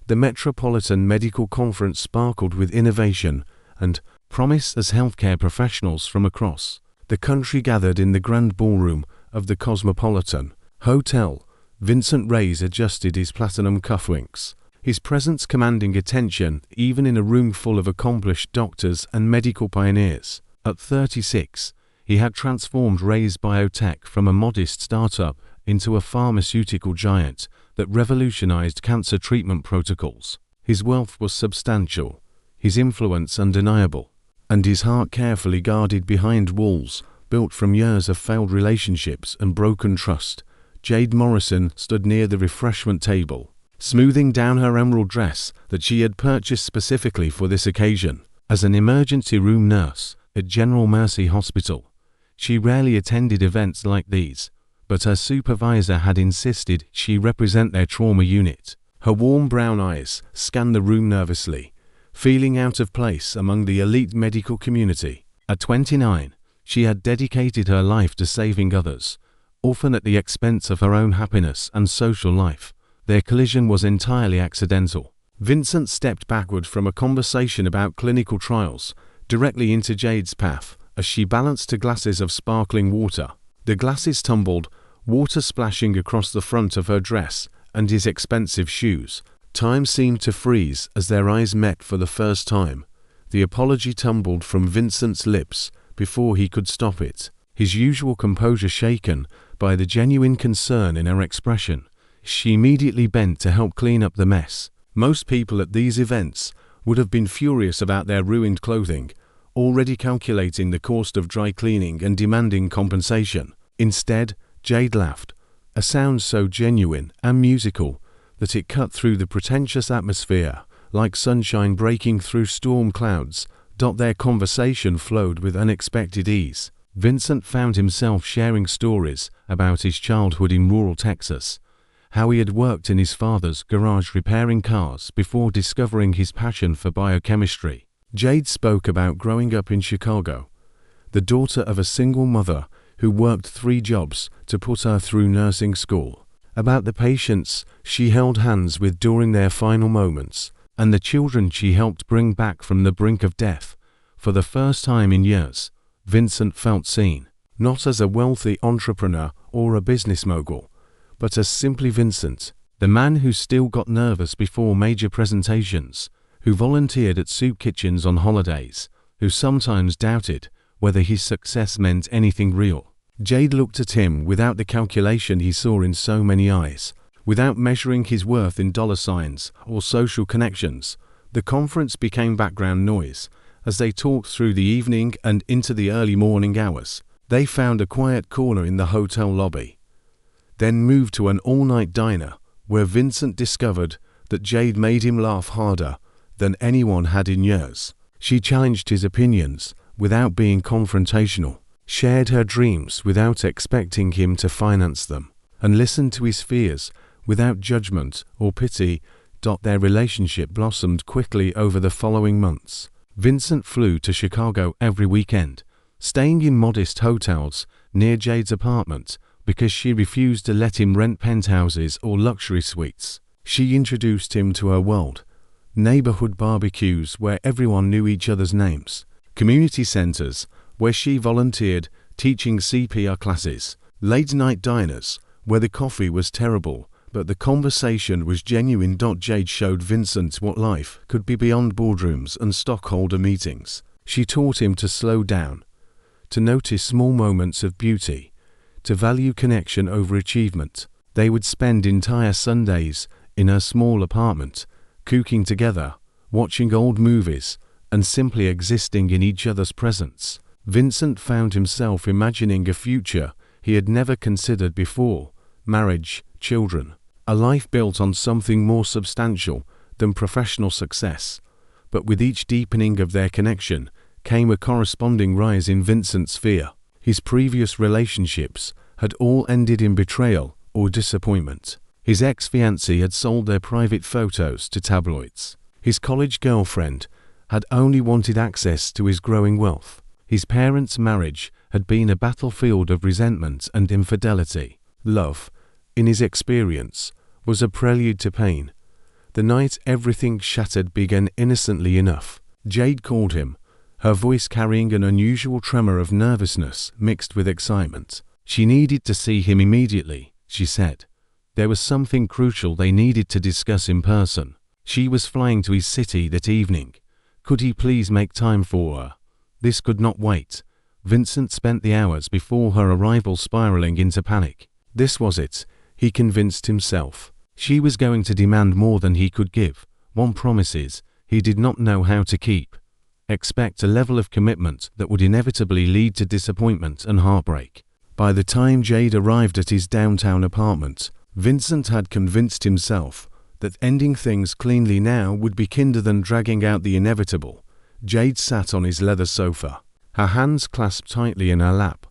The Metropolitan Medical Conference sparkled with innovation and promise as healthcare professionals from across the country gathered in the grand ballroom of the Cosmopolitan Hotel. Vincent Reyes adjusted his platinum cufflinks, his presence commanding attention even in a room full of accomplished doctors and medical pioneers. At 36, he had transformed Reyes Biotech from a modest startup into a pharmaceutical giant that revolutionized cancer treatment protocols. His wealth was substantial, his influence undeniable, and his heart carefully guarded behind walls built from years of failed relationships and broken trust. Jade Morrison stood near the refreshment table, smoothing down her emerald dress that she had purchased specifically for this occasion. As an emergency room nurse at General Mercy Hospital, she rarely attended events like these, but her supervisor had insisted she represent their trauma unit. Her warm brown eyes scanned the room nervously, feeling out of place among the elite medical community. At 29, she had dedicated her life to saving others, often at the expense of her own happiness and social life. Their collision was entirely accidental. Vincent stepped backward from a conversation about clinical trials directly into Jade's path as she balanced two glasses of sparkling water. The glasses tumbled, water splashing across the front of her dress and his expensive shoes. Time seemed to freeze as their eyes met for the first time. The apology tumbled from Vincent's lips before he could stop it, his usual composure shaken by the genuine concern in her expression. She immediately bent to help clean up the mess. Most people at these events would have been furious about their ruined clothing, already calculating the cost of dry cleaning and demanding compensation. Instead, Jade laughed, a sound so genuine and musical that it cut through the pretentious atmosphere like sunshine breaking through storm clouds. Their conversation flowed with unexpected ease. Vincent found himself sharing stories about his childhood in rural Texas, how he had worked in his father's garage repairing cars before discovering his passion for biochemistry. Jade spoke about growing up in Chicago, the daughter of a single mother who worked 3 jobs to put her through nursing school, about the patients she held hands with during their final moments, and the children she helped bring back from the brink of death. For the first time in years, Vincent felt seen, not as a wealthy entrepreneur or a business mogul, but as simply Vincent, the man who still got nervous before major presentations, who volunteered at soup kitchens on holidays, who sometimes doubted whether his success meant anything real. Jade looked at him without the calculation he saw in so many eyes, without measuring his worth in dollar signs or social connections. The conference became background noise as they talked through the evening and into the early morning hours. They found a quiet corner in the hotel lobby, then moved to an all-night diner where Vincent discovered that Jade made him laugh harder than anyone had in years. She challenged his opinions without being confrontational, shared her dreams without expecting him to finance them, and listened to his fears without judgment or pity. Their relationship blossomed quickly over the following months. Vincent flew to Chicago every weekend, staying in modest hotels near Jade's apartment because she refused to let him rent penthouses or luxury suites. She introduced him to her world, neighborhood barbecues where everyone knew each other's names, community centers where she volunteered teaching CPR classes, late-night diners where the coffee was terrible but the conversation was genuine. Jade showed Vincent what life could be beyond boardrooms and stockholder meetings. She taught him to slow down, to notice small moments of beauty, to value connection over achievement. They would spend entire Sundays in her small apartment, cooking together, watching old movies, and simply existing in each other's presence. Vincent found himself imagining a future he had never considered before: marriage, children, a life built on something more substantial than professional success. But with each deepening of their connection came a corresponding rise in Vincent's fear. His previous relationships had all ended in betrayal or disappointment. His ex-fiancée had sold their private photos to tabloids. His college girlfriend had only wanted access to his growing wealth. His parents' marriage had been a battlefield of resentment and infidelity. Love, in his experience, was a prelude to pain. The night everything shattered began innocently enough. Jade called him, her voice carrying an unusual tremor of nervousness mixed with excitement. She needed to see him immediately, she said. There was something crucial they needed to discuss in person. She was flying to his city that evening. Could he please make time for her? This could not wait. Vincent spent the hours before her arrival spiraling into panic. This was it, he convinced himself. She was going to demand more than he could give, want promises he did not know how to keep. Expect a level of commitment that would inevitably lead to disappointment and heartbreak. By the time Jade arrived at his downtown apartment, Vincent had convinced himself that ending things cleanly now would be kinder than dragging out the inevitable. Jade sat on his leather sofa, her hands clasped tightly in her lap,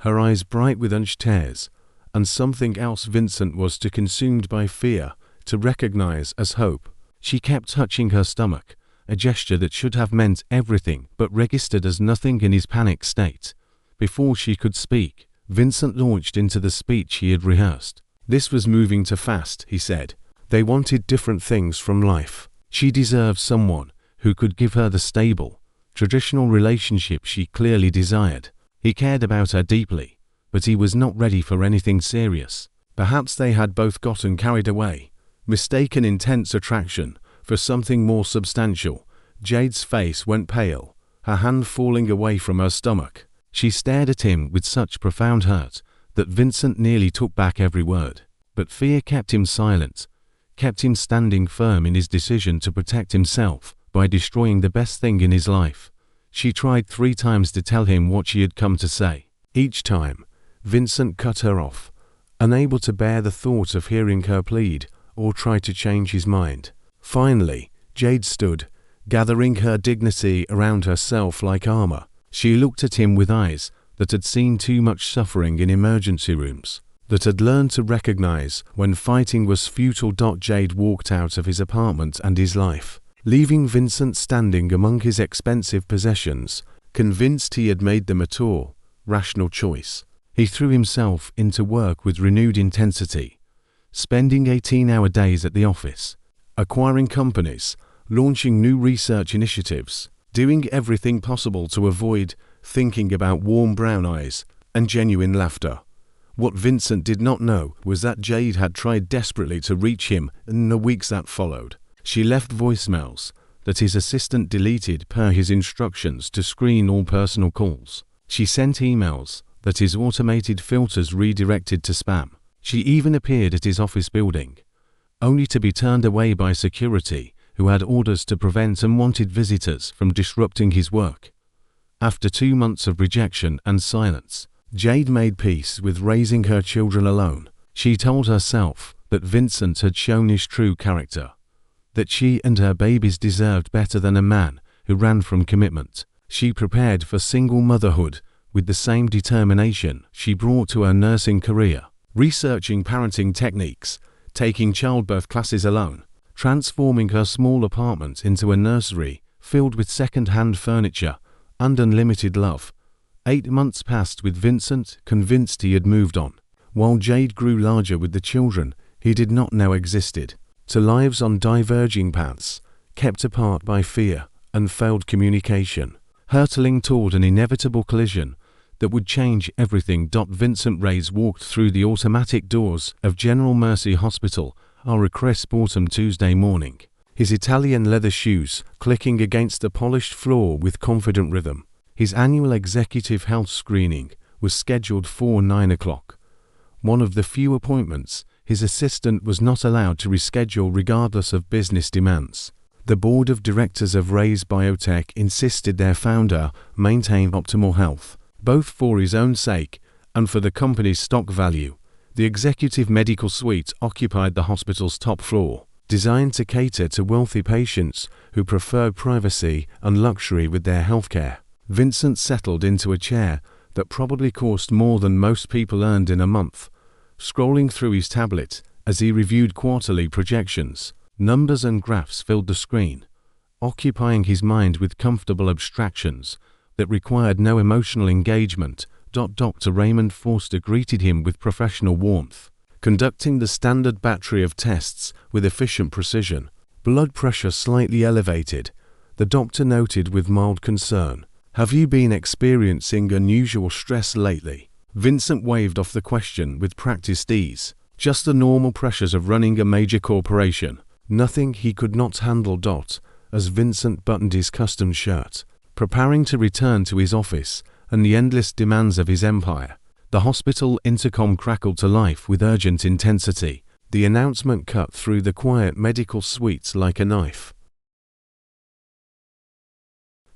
her eyes bright with unshed tears, and something else Vincent was too consumed by fear to recognize as hope. She kept touching her stomach, a gesture that should have meant everything but registered as nothing in his panic state. Before she could speak, Vincent launched into the speech he had rehearsed. This was moving too fast, he said. They wanted different things from life. She deserved someone who could give her the stable, traditional relationship she clearly desired. He cared about her deeply, but he was not ready for anything serious. Perhaps they had both gotten carried away, mistaken intense attraction for something more substantial. Jade's face went pale, her hand falling away from her stomach. She stared at him with such profound hurt that Vincent nearly took back every word. But fear kept him silent, kept him standing firm in his decision to protect himself by destroying the best thing in his life. She tried 3 times to tell him what she had come to say. Each time, Vincent cut her off, unable to bear the thought of hearing her plead or try to change his mind. Finally, Jade stood, gathering her dignity around herself like armor. She looked at him with eyes that had seen too much suffering in emergency rooms, that had learned to recognize when fighting was futile. Jade walked out of his apartment and his life, leaving Vincent standing among his expensive possessions, convinced he had made the mature, rational choice. He threw himself into work with renewed intensity, spending 18-hour days at the office, acquiring companies, launching new research initiatives, doing everything possible to avoid thinking about warm brown eyes and genuine laughter. What Vincent did not know was that Jade had tried desperately to reach him in the weeks that followed. She left voicemails that his assistant deleted per his instructions to screen all personal calls. She sent emails that his automated filters redirected to spam. She even appeared at his office building, only to be turned away by security who had orders to prevent unwanted visitors from disrupting his work. After 2 months of rejection and silence, Jade made peace with raising her children alone. She told herself that Vincent had shown his true character, that she and her babies deserved better than a man who ran from commitment. She prepared for single motherhood with the same determination she brought to her nursing career, researching parenting techniques, taking childbirth classes alone, transforming her small apartment into a nursery filled with second-hand furniture and unlimited love. 8 months passed with Vincent convinced he had moved on, while Jade grew larger with the children he did not know existed, to lives on diverging paths, kept apart by fear and failed communication, hurtling toward an inevitable collision that would change everything. Vincent Reyes walked through the automatic doors of General Mercy Hospital on a crisp autumn Tuesday morning, his Italian leather shoes clicking against the polished floor with confident rhythm. His annual executive health screening was scheduled for 9 o'clock. One of the few appointments his assistant was not allowed to reschedule regardless of business demands. The board of directors of Reyes Biotech insisted their founder maintain optimal health, both for his own sake and for the company's stock value. The executive medical suite occupied the hospital's top floor, designed to cater to wealthy patients who prefer privacy and luxury with their healthcare. Vincent settled into a chair that probably cost more than most people earned in a month, scrolling through his tablet as he reviewed quarterly projections. Numbers and graphs filled the screen, occupying his mind with comfortable abstractions that required no emotional engagement. Dr. Raymond Forster greeted him with professional warmth, conducting the standard battery of tests with efficient precision. blood pressure slightly elevated. The doctor noted with mild concern. Have you been experiencing unusual stress lately? Vincent waved off the question with practiced ease. Just the normal pressures of running a major corporation. Nothing he could not handle. As Vincent buttoned his custom shirt, preparing to return to his office and the endless demands of his empire, the hospital intercom crackled to life with urgent intensity. The announcement cut through the quiet medical suites like a knife.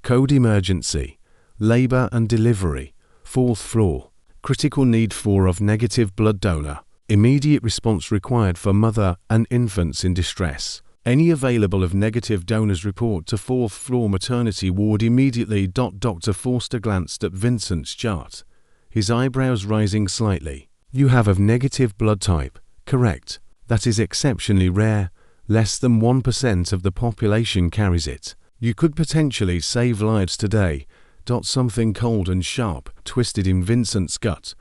Code emergency. Labor and delivery. 4th floor. Critical need for of negative blood donor. Immediate response required for mother and infants in distress. Any available of negative donors report to 4th floor maternity ward immediately. Dr. Forster glanced at Vincent's chart, his eyebrows rising slightly. You have of negative blood type, correct. That is exceptionally rare. Less than 1% of the population carries it. You could potentially save lives today. Something cold and sharp twisted in Vincent's gut,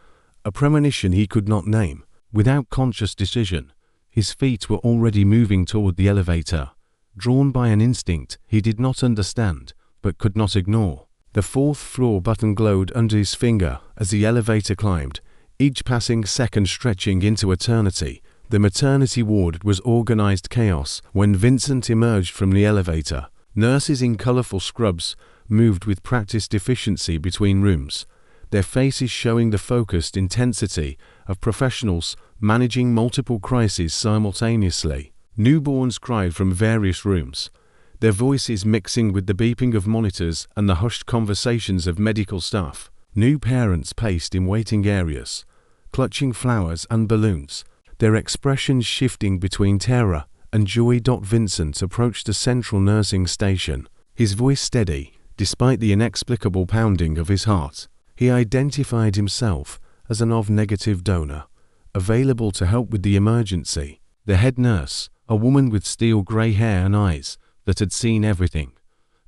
a premonition he could not name. Without conscious decision, his feet were already moving toward the elevator, drawn by an instinct he did not understand but could not ignore. The 4th floor button glowed under his finger as the elevator climbed, each passing second stretching into eternity. The maternity ward was organized chaos when Vincent emerged from the elevator. Nurses in colorful scrubs moved with practiced efficiency between rooms, their faces showing the focused intensity of professionals managing multiple crises simultaneously. Newborns cried from various rooms, their voices mixing with the beeping of monitors and the hushed conversations of medical staff. New parents paced in waiting areas, clutching flowers and balloons, their expressions shifting between terror and joy. Vincent approached the central nursing station, his voice steady, despite the inexplicable pounding of his heart. He identified himself as an OV-negative donor, available to help with the emergency. The head nurse, a woman with steel grey hair and eyes that had seen everything,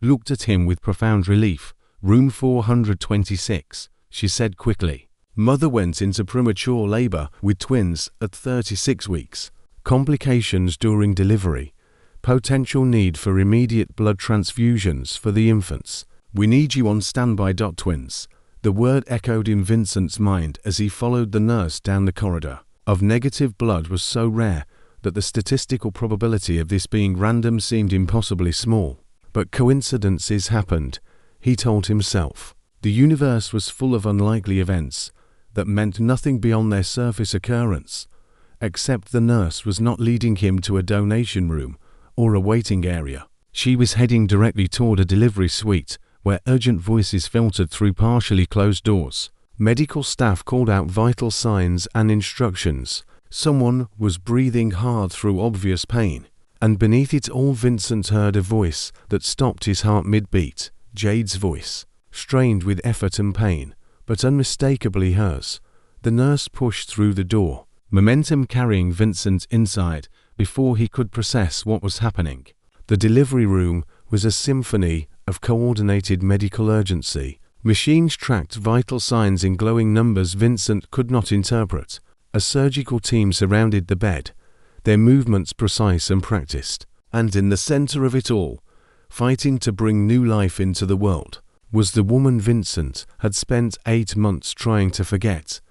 looked at him with profound relief. Room 426, she said quickly. Mother went into premature labor with twins at 36 weeks. Complications during delivery. Potential need for immediate blood transfusions for the infants. We need you on standby. Twins. The word echoed in Vincent's mind as he followed the nurse down the corridor. Of negative blood was so rare that the statistical probability of this being random seemed impossibly small. But coincidences happened, he told himself. The universe was full of unlikely events that meant nothing beyond their surface occurrence. Except the nurse was not leading him to a donation room or a waiting area. She was heading directly toward a delivery suite where urgent voices filtered through partially closed doors. Medical staff called out vital signs and instructions. Someone was breathing hard through obvious pain, and beneath it all Vincent heard a voice that stopped his heart mid-beat. Jade's voice, strained with effort and pain, but unmistakably hers. The nurse pushed through the door, momentum carrying Vincent inside before he could process what was happening. The delivery room was a symphony of coordinated medical urgency. Machines tracked vital signs in glowing numbers Vincent could not interpret. A surgical team surrounded the bed, their movements precise and practiced. And in the center of it all, fighting to bring new life into the world, was the woman Vincent had spent 8 months trying to forget.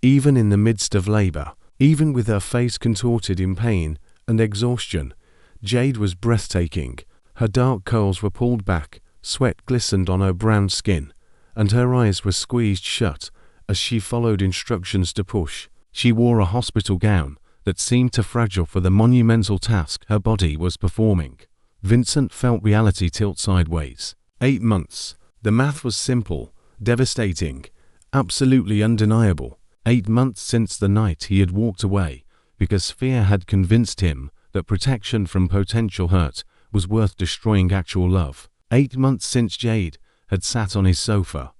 Even in the midst of labor, even with her face contorted in pain and exhaustion, Jade was breathtaking. Her dark curls were pulled back, sweat glistened on her brown skin, and her eyes were squeezed shut as she followed instructions to push. She wore a hospital gown that seemed too fragile for the monumental task her body was performing. Vincent felt reality tilt sideways. 8 months. The math was simple, devastating, absolutely undeniable. 8 months since the night he had walked away because fear had convinced him that protection from potential hurt was worth destroying actual love. 8 months since Jade had sat on his sofa,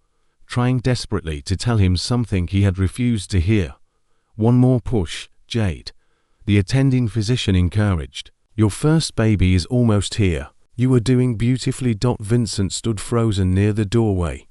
trying desperately to tell him something he had refused to hear. One more push, Jade. The attending physician encouraged. Your first baby is almost here. You are doing beautifully. Vincent stood frozen near the doorway,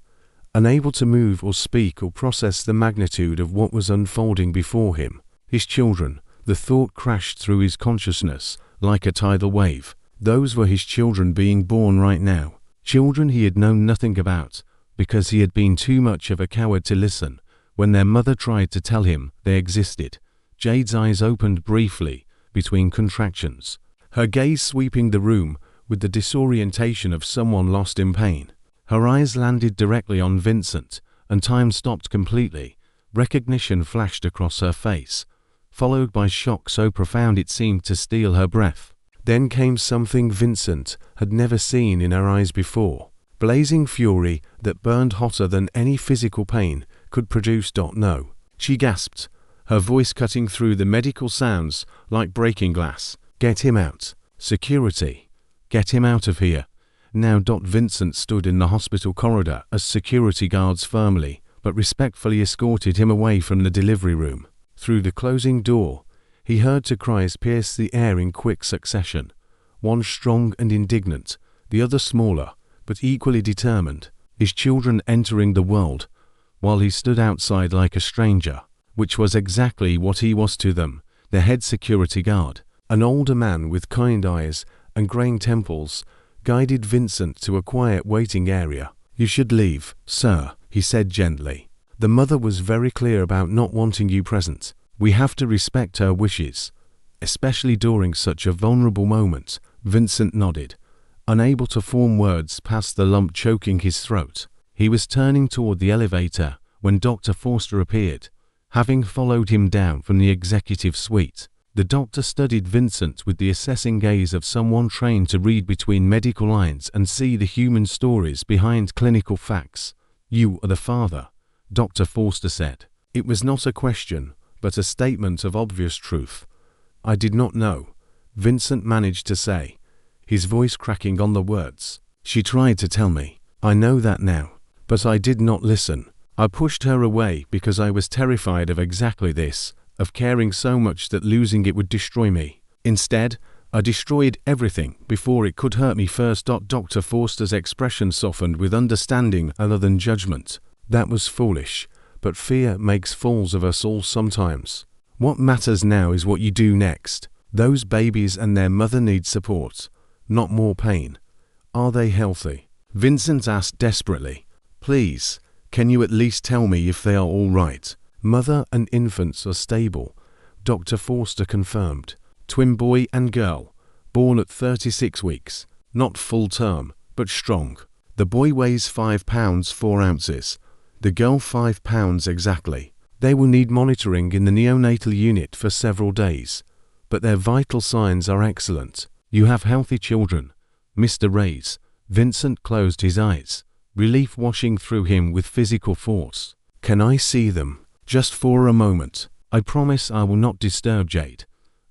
unable to move or speak or process the magnitude of what was unfolding before him. His children. The thought crashed through his consciousness like a tidal wave. Those were his children being born right now. Children he had known nothing about, because he had been too much of a coward to listen when their mother tried to tell him they existed. Jade's eyes opened briefly between contractions, her gaze sweeping the room with the disorientation of someone lost in pain. Her eyes landed directly on Vincent, and time stopped completely. Recognition flashed across her face, followed by shock so profound it seemed to steal her breath. Then came something Vincent had never seen in her eyes before. Blazing fury that burned hotter than any physical pain could produce. No. She gasped, her voice cutting through the medical sounds like breaking glass. Get him out. Security. Get him out of here. Now. Vincent stood in the hospital corridor as security guards firmly but respectfully escorted him away from the delivery room. Through the closing door, he heard two cries pierce the air in quick succession, one strong and indignant, the other smaller, but equally determined. His children entering the world, while he stood outside like a stranger, which was exactly what he was to them. The head security guard, an older man with kind eyes and graying temples, guided Vincent to a quiet waiting area. You should leave, sir, he said gently. The mother was very clear about not wanting you present. We have to respect her wishes, especially during such a vulnerable moment. Vincent nodded, unable to form words past the lump choking his throat. He was turning toward the elevator when Dr. Forster appeared, having followed him down from the executive suite. The doctor studied Vincent with the assessing gaze of someone trained to read between medical lines and see the human stories behind clinical facts. You are the father, Dr. Forster said. It was not a question, but a statement of obvious truth. I did not know, Vincent managed to say, his voice cracking on the words. She tried to tell me. I know that now, but I did not listen. I pushed her away because I was terrified of exactly this, of caring so much that losing it would destroy me. Instead, I destroyed everything before it could hurt me first. Dr. Forster's expression softened with understanding other than judgment. That was foolish, but fear makes fools of us all sometimes. What matters now is what you do next. Those babies and their mother need support, not more pain. Are they healthy? Vincent asked desperately. Please, can you at least tell me if they are all right? Mother and infants are stable, Dr. Forster confirmed. Twin boy and girl, born at 36 weeks, not full term, but strong. The boy weighs 5 pounds 4 ounces, the girl 5 pounds exactly. They will need monitoring in the neonatal unit for several days, but their vital signs are excellent. You have healthy children, Mr. Reyes. Vincent closed his eyes, relief washing through him with physical force. Can I see them? Just for a moment. I promise I will not disturb Jade.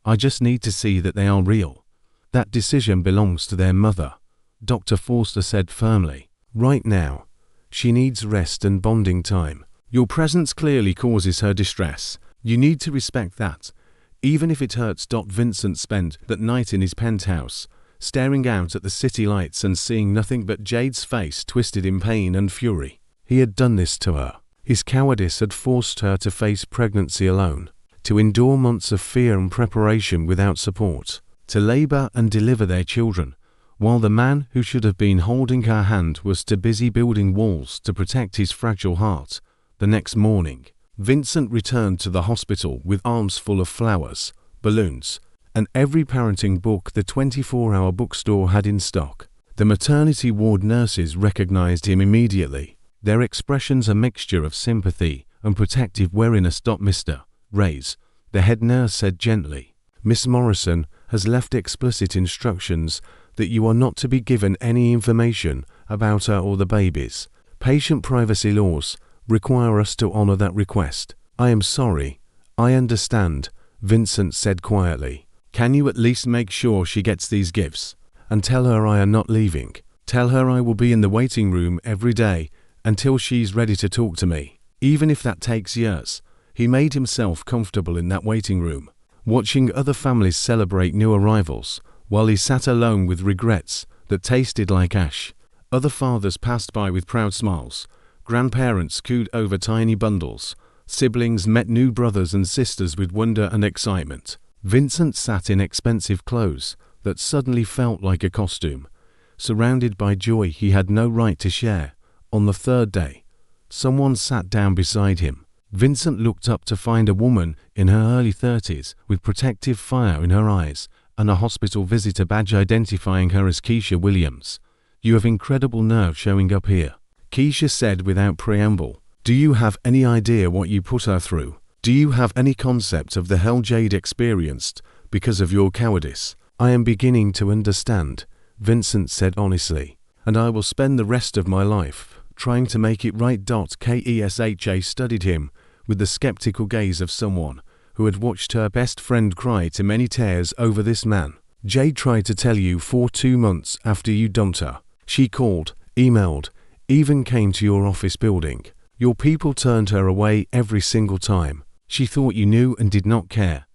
I just need to see that they are real. That decision belongs to their mother, Dr. Forster said firmly. Right now, she needs rest and bonding time. Your presence clearly causes her distress. You need to respect that, even if it hurts. Vincent spent that night in his penthouse, staring out at the city lights and seeing nothing but Jade's face twisted in pain and fury. He had done this to her. His cowardice had forced her to face pregnancy alone, to endure months of fear and preparation without support, to labor and deliver their children, while the man who should have been holding her hand was too busy building walls to protect his fragile heart. The next morning, Vincent returned to the hospital with arms full of flowers, balloons, and every parenting book the 24-hour bookstore had in stock. The maternity ward nurses recognized him immediately, their expressions a mixture of sympathy and protective wariness. Mr. Reyes, the head nurse said gently, Miss Morrison has left explicit instructions that you are not to be given any information about her or the babies. Patient privacy laws require us to honor that request. I am sorry. I understand, Vincent said quietly. Can you at least make sure she gets these gifts? And tell her I am not leaving. Tell her I will be in the waiting room every day until she's ready to talk to me, even if that takes years. He made himself comfortable in that waiting room, watching other families celebrate new arrivals, while he sat alone with regrets that tasted like ash. Other fathers passed by with proud smiles, grandparents cooed over tiny bundles, siblings met new brothers and sisters with wonder and excitement. Vincent sat in expensive clothes, that suddenly felt like a costume, surrounded by joy he had no right to share. On the third day, someone sat down beside him. Vincent looked up to find a woman in her early 30s with protective fire in her eyes and a hospital visitor badge identifying her as Keisha Williams. "You have incredible nerve showing up here," Keisha said without preamble. "Do you have any idea what you put her through? Do you have any concept of the hell Jade experienced because of your cowardice?" "I am beginning to understand," Vincent said honestly, "and I will spend the rest of my life trying to make it right." Kesha studied him with the skeptical gaze of someone who had watched her best friend cry to many tears over this man. "Jade tried to tell you for 2 months after you dumped her. She called, emailed, even came to your office building. Your people turned her away every single time. She thought you knew and did not care,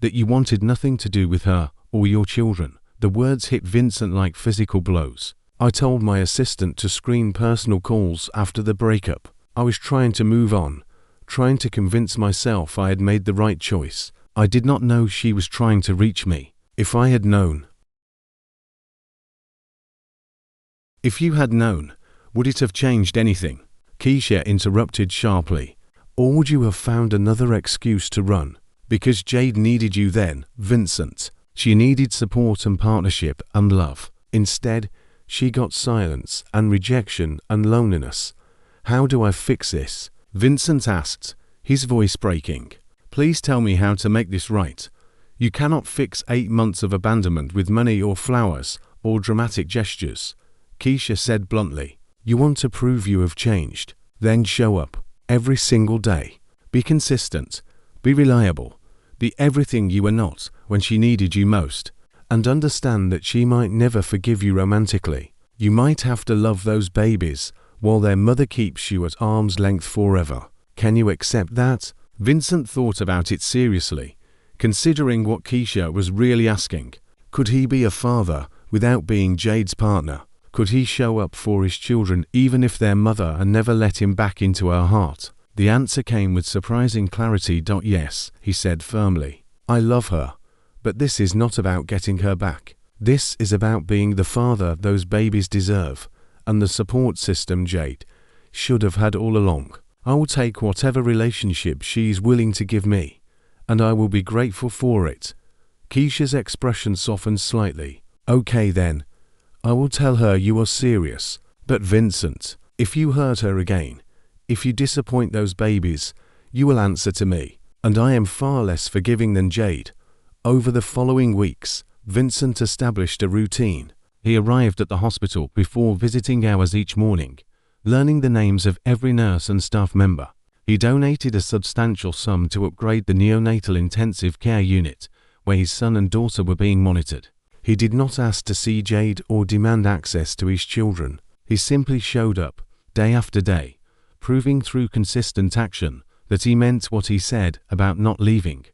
that you wanted nothing to do with her or your children." The words hit Vincent like physical blows. "I told my assistant to screen personal calls after the breakup. I was trying to move on, trying to convince myself I had made the right choice. I did not know she was trying to reach me. If I had known." "If you had known, would it have changed anything?" Keisha interrupted sharply. "Or would you have found another excuse to run?" "Because Jade needed you then, Vincent. She needed support and partnership and love. Instead, she got silence and rejection and loneliness. How do I fix this?" Vincent asked, his voice breaking. "Please tell me how to make this right. You cannot fix 8 months of abandonment with money or flowers or dramatic gestures," Keisha said bluntly. "You want to prove you have changed? Then show up every single day. Be consistent. Be reliable. Be everything you were not when she needed you most. And understand that she might never forgive you romantically. You might have to love those babies while their mother keeps you at arm's length forever. Can you accept that?" Vincent thought about it seriously, considering what Keisha was really asking. Could he be a father without being Jade's partner? Could he show up for his children even if their mother had never let him back into her heart? The answer came with surprising clarity. "Yes," he said firmly. "I love her, but this is not about getting her back. This is about being the father those babies deserve, and the support system Jade should have had all along. I will take whatever relationship she is willing to give me, and I will be grateful for it." Keisha's expression softened slightly. "Okay then, I will tell her you are serious. But Vincent, if you hurt her again, if you disappoint those babies, you will answer to me, and I am far less forgiving than Jade." Over the following weeks, Vincent established a routine. He arrived at the hospital before visiting hours each morning, learning the names of every nurse and staff member. He donated a substantial sum to upgrade the neonatal intensive care unit, where his son and daughter were being monitored. He did not ask to see Jade or demand access to his children. He simply showed up, day after day, proving through consistent action that he meant what he said about not leaving.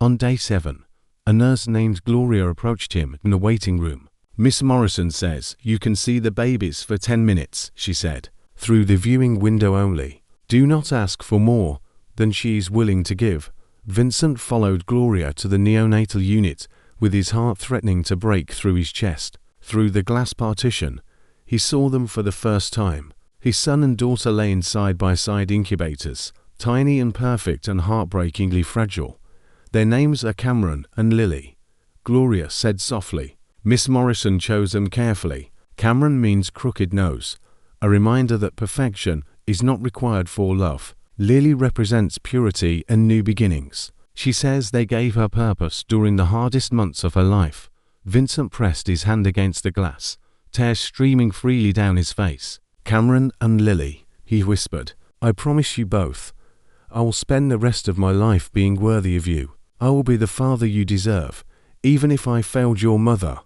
On day 7, a nurse named Gloria approached him in the waiting room. "Miss Morrison says you can see the babies for 10 minutes, she said, "through the viewing window only. Do not ask for more than she is willing to give." Vincent followed Gloria to the neonatal unit with his heart threatening to break through his chest. Through the glass partition, he saw them for the first time. His son and daughter lay in side-by-side incubators, tiny and perfect and heartbreakingly fragile. "Their names are Cameron and Lily," Gloria said softly. Miss Morrison chose them carefully. Cameron means crooked nose, a reminder that perfection is not required for love. Lily represents purity and new beginnings. She says they gave her purpose during the hardest months of her life. Vincent pressed his hand against the glass, tears streaming freely down his face. "Cameron and Lily," he whispered, "I promise you both, I will spend the rest of my life being worthy of you. I will be the father you deserve, even if I failed your mother."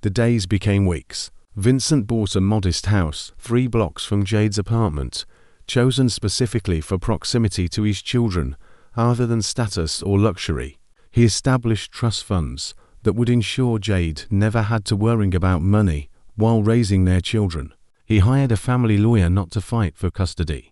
The days became weeks. Vincent bought a modest house 3 blocks from Jade's apartment, chosen specifically for proximity to his children rather than status or luxury. He established trust funds that would ensure Jade never had to worry about money while raising their children. He hired a family lawyer not to fight for custody,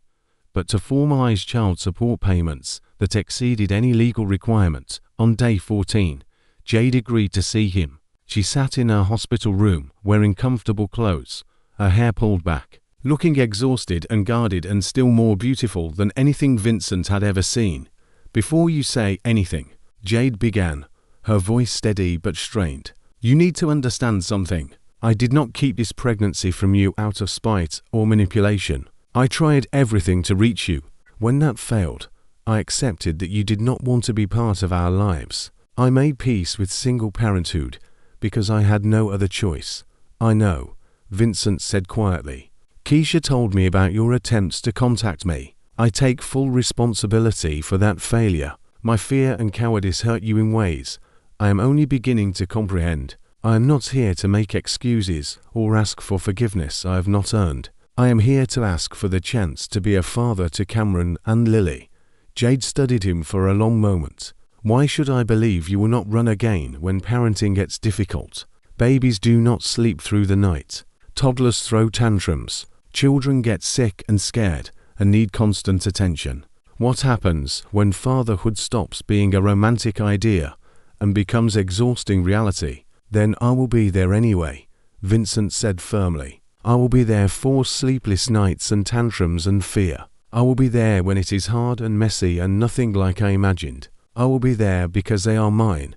but to formalize child support payments that exceeded any legal requirement. On day 14, Jade agreed to see him. She sat in her hospital room, wearing comfortable clothes, her hair pulled back, looking exhausted and guarded and still more beautiful than anything Vincent had ever seen. "Before you say anything," Jade began, her voice steady but strained, "you need to understand something. I did not keep this pregnancy from you out of spite or manipulation. I tried everything to reach you. When that failed, I accepted that you did not want to be part of our lives. I made peace with single parenthood because I had no other choice." "I know," Vincent said quietly. "Keisha told me about your attempts to contact me. I take full responsibility for that failure. My fear and cowardice hurt you in ways I am only beginning to comprehend. I am not here to make excuses or ask for forgiveness I have not earned. I am here to ask for the chance to be a father to Cameron and Lily." Jade studied him for a long moment. "Why should I believe you will not run again when parenting gets difficult? Babies do not sleep through the night. Toddlers throw tantrums. Children get sick and scared and need constant attention. What happens when fatherhood stops being a romantic idea and becomes exhausting reality? Then I will be there anyway," Vincent said firmly. "I will be there for sleepless nights and tantrums and fear. I will be there when it is hard and messy and nothing like I imagined. I will be there because they are mine,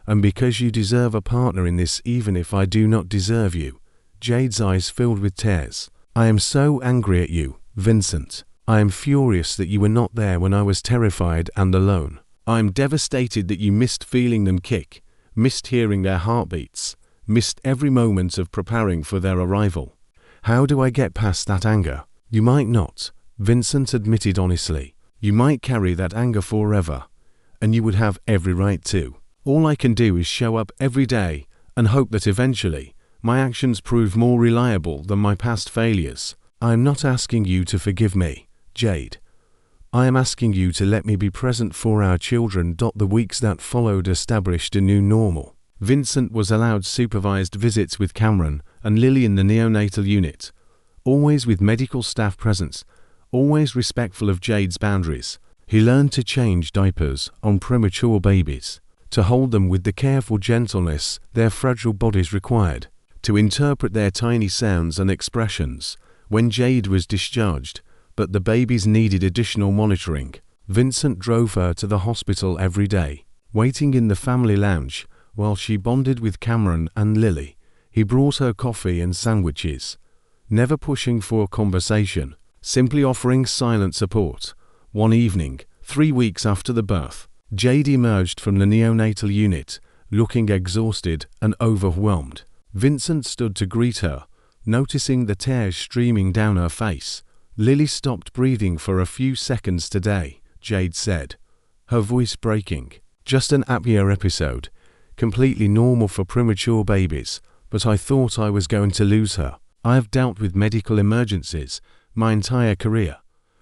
and because you deserve a partner in this even if I do not deserve you." Jade's eyes filled with tears. "I am so angry at you, Vincent. I am furious that you were not there when I was terrified and alone. I am devastated that you missed feeling them kick, missed hearing their heartbeats, missed every moment of preparing for their arrival. How do I get past that anger?" "You might not," Vincent admitted honestly. "You might carry that anger forever, and you would have every right to. All I can do is show up every day and hope that eventually my actions prove more reliable than my past failures. I am not asking you to forgive me, Jade. I am asking you to let me be present for our children." The weeks that followed established a new normal. Vincent was allowed supervised visits with Cameron and Lily in the neonatal unit, always with medical staff present, always respectful of Jade's boundaries. He learned to change diapers on premature babies, to hold them with the careful gentleness their fragile bodies required, to interpret their tiny sounds and expressions when Jade was discharged, but the babies needed additional monitoring. Vincent drove her to the hospital every day, waiting in the family lounge while she bonded with Cameron and Lily. He brought her coffee and sandwiches, never pushing for conversation, simply offering silent support. One evening, 3 weeks after the birth, Jade emerged from the neonatal unit, looking exhausted and overwhelmed. Vincent stood to greet her, noticing the tears streaming down her face. "Lily stopped breathing for a few seconds today," Jade said, her voice breaking. "Just an apnea episode, completely normal for premature babies, but I thought I was going to lose her. I have dealt with medical emergencies my entire career,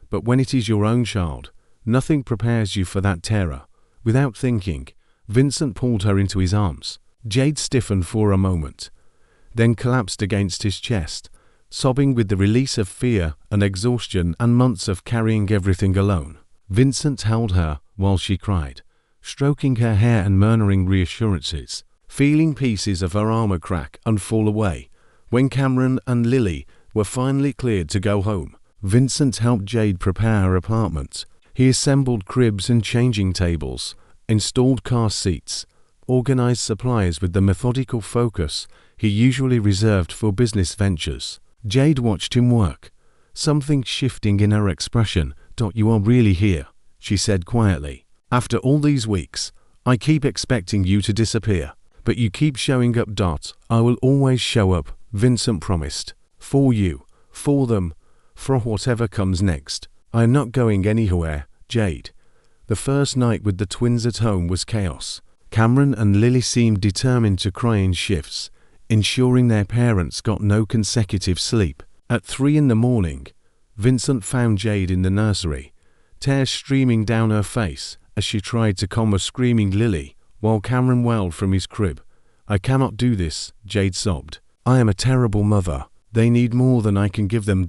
but when it is your own child, nothing prepares you for that terror." Without thinking, Vincent pulled her into his arms. Jade stiffened for a moment, then collapsed against his chest, sobbing with the release of fear and exhaustion and months of carrying everything alone. Vincent held her while she cried, stroking her hair and murmuring reassurances, feeling pieces of her armor crack and fall away. When Cameron and Lily were finally cleared to go home, Vincent helped Jade prepare her apartment. He assembled cribs and changing tables, installed car seats, organized supplies with the methodical focus he usually reserved for business ventures. Jade watched him work, something shifting in her expression. "You are really here," she said quietly. "After all these weeks, I keep expecting you to disappear, but you keep showing up. I will always show up," Vincent promised. "For you, for them, for whatever comes next. I am not going anywhere, Jade." The first night with the twins at home was chaos. Cameron and Lily seemed determined to cry in shifts, ensuring their parents got no consecutive sleep. At 3 in the morning, Vincent found Jade in the nursery, tears streaming down her face as she tried to calm a screaming Lily, while Cameron wailed from his crib. "I cannot do this," Jade sobbed. "I am a terrible mother. They need more than I can give them."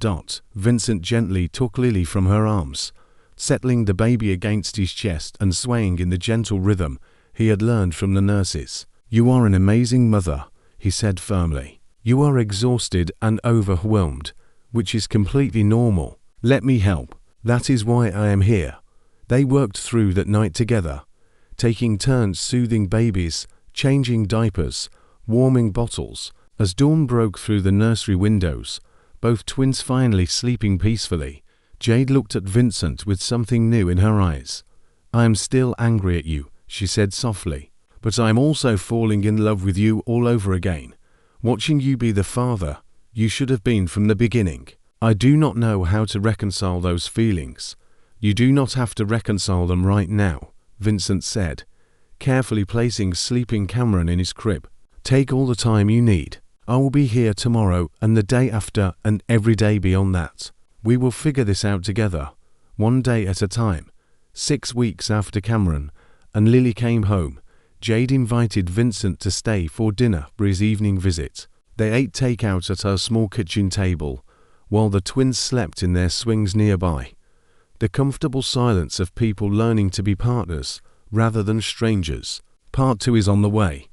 Vincent gently took Lily from her arms, settling the baby against his chest and swaying in the gentle rhythm he had learned from the nurses. "You are an amazing mother," he said firmly. You are exhausted and overwhelmed, which is completely normal. Let me help. That is why I am here. They worked through that night together, taking turns soothing babies, changing diapers, warming bottles. As dawn broke through the nursery windows, both twins finally sleeping peacefully, Jade looked at Vincent with something new in her eyes. I am still angry at you, she said softly, but I am also falling in love with you all over again. Watching you be the father you should have been from the beginning. I do not know how to reconcile those feelings. You do not have to reconcile them right now, Vincent said, carefully placing sleeping Cameron in his crib. Take all the time you need. I will be here tomorrow and the day after and every day beyond that. We will figure this out together, one day at a time. 6 weeks after Cameron and Lily came home, Jade invited Vincent to stay for dinner for his evening visit. They ate takeout at her small kitchen table, while the twins slept in their swings nearby. The comfortable silence of people learning to be partners rather than strangers. Part 2 is on the way.